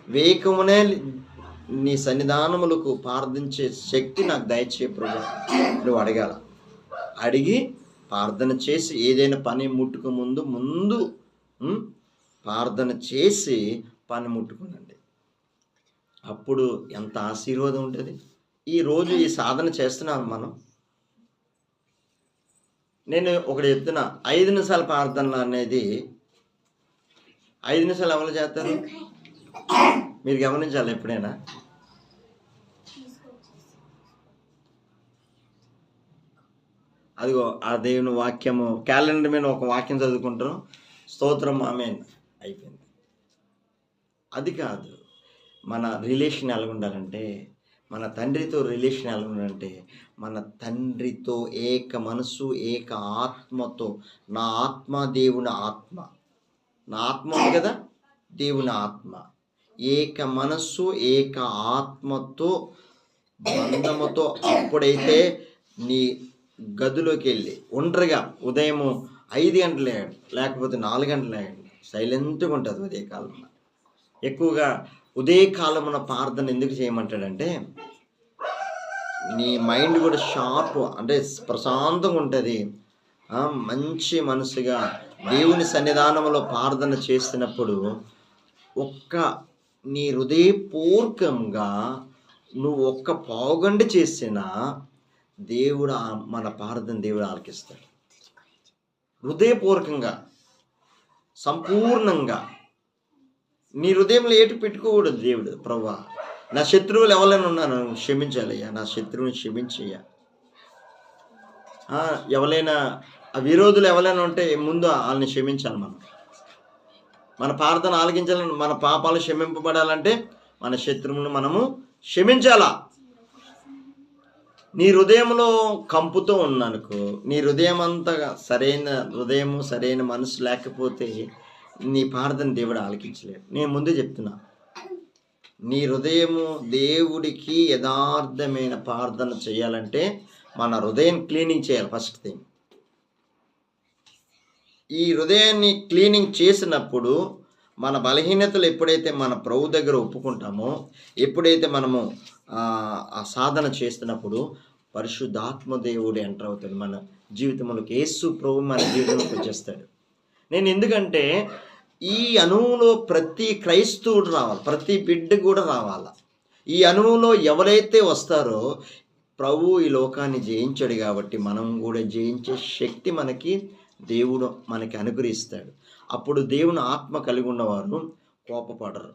వేకువనే నీ సన్నిధానములకు ప్రార్థించే శక్తి నాకు దయచే ప్రభు నువ్వు అడగాల. అడిగి ప్రార్థన చేసి ఏదైనా పని ముట్టుకు ముందు ప్రార్థన చేసి పని ముట్టుకునండి. అప్పుడు ఎంత ఆశీర్వాదం ఉంటుంది. ఈరోజు ఈ సాధన చేస్తున్నాం మనం. నేను ఒకటి చెప్తున్నా, 5 నిమిషాల ప్రార్థనలు అనేది 5 నిమిషాలు ఎవరు చేస్తారు? మీరు గమనించాలి ఎప్పుడైనా. అదిగో ఆ దేవుని వాక్యము క్యాలెండర్ మీద ఒక వాక్యం చదువుకుంటాం, స్తోత్రం ఆమేన్ అయిపోయింది. అది కాదు. మన రిలేషన్ ఎలా ఉండాలంటే, మన తండ్రితో రిలేషన్ ఎలా ఉండాలంటే, మన తండ్రితో ఏక మనసు ఏక ఆత్మతో, నా ఆత్మ దేవుని ఆత్మ, నా ఆత్మ ఉంది కదా, దేవుని ఆత్మ, ఏక మనస్సు ఏక ఆత్మతో బంధముతో. అప్పుడైతే నీ గదిలోకి వెళ్ళి ఒంటరిగా ఉదయం 5 గంటలు లేయండి, లేకపోతే 4 గంటలు లేయండి, సైలెంట్గా ఉంటుంది ఉదయకాలం. ఎక్కువగా ఉదయకాలమున ప్రార్థన ఎందుకు చేయమంటాడంటే, నీ మైండ్ కూడా షార్ప్, అంటే ప్రశాంతంగా ఉంటుంది. మంచి మనసుగా దేవుని సన్నిధానంలో ప్రార్థన చేసినప్పుడు నీ హృదయపూర్వకంగా నువ్వు ఒక్క పావుగంట చేసినా దేవుడు మన ప్రార్థన దేవుడు ఆలకిస్తాడు. హృదయపూర్వకంగా సంపూర్ణంగా నీ హృదయంలో ఏటు పెట్టుకోకూడదు. దేవుడు ప్రభువా, నా శత్రువులు ఎవరైనా ఉన్నాను క్షమించాలయ్యా, నా శత్రువుని క్షమించయ్యా. ఎవరైనా విరోధులు ఎవరైనా ఉంటే ముందు వాళ్ళని క్షమించాలి. మన ప్రార్థన ఆలకించాలని, మన పాపాలు క్షమింపబడాలంటే మన శత్రువులను మనము క్షమించాలా. నీ హృదయంలో కంపుతో ఉన్నానుకో, నీ హృదయం అంతా సరైన హృదయము సరైన మనసు లేకపోతే నీ ప్రార్థన దేవుడు ఆలకించలేడు. నేను ముందే చెప్తున్నా, నీ హృదయము దేవుడికి యథార్థమైన ప్రార్థన చేయాలంటే మన హృదయం క్లీనింగ్ చేయాలి. ఫస్ట్ థింగ్, ఈ హృదయాన్ని క్లీనింగ్ చేసినప్పుడు మన బలహీనతలు ఎప్పుడైతే మన ప్రభు దగ్గర ఒప్పుకుంటామో, ఎప్పుడైతే మనము ఆ సాధన చేస్తున్నప్పుడు పరిశుద్ధాత్మ దేవుడు ఎంటర్ అవుతాడు మన జీవితంలోకి. యేసు ప్రభు మన జీవితంలోకి వచ్చేస్తాడు. నేను ఎందుకంటే ఈ అణువులో ప్రతి క్రైస్తవుడు రావాలి, ప్రతి బిడ్డ కూడా రావాలి. ఈ అణువులో ఎవరైతే వస్తారో ప్రభు ఈ లోకాన్ని జయించాడు కాబట్టి మనం కూడా జయించే శక్తి దేవుడు మనకి అనుగ్రహిస్తాడు. అప్పుడు దేవుని ఆత్మ కలిగి ఉన్నవారు కోపపడరు.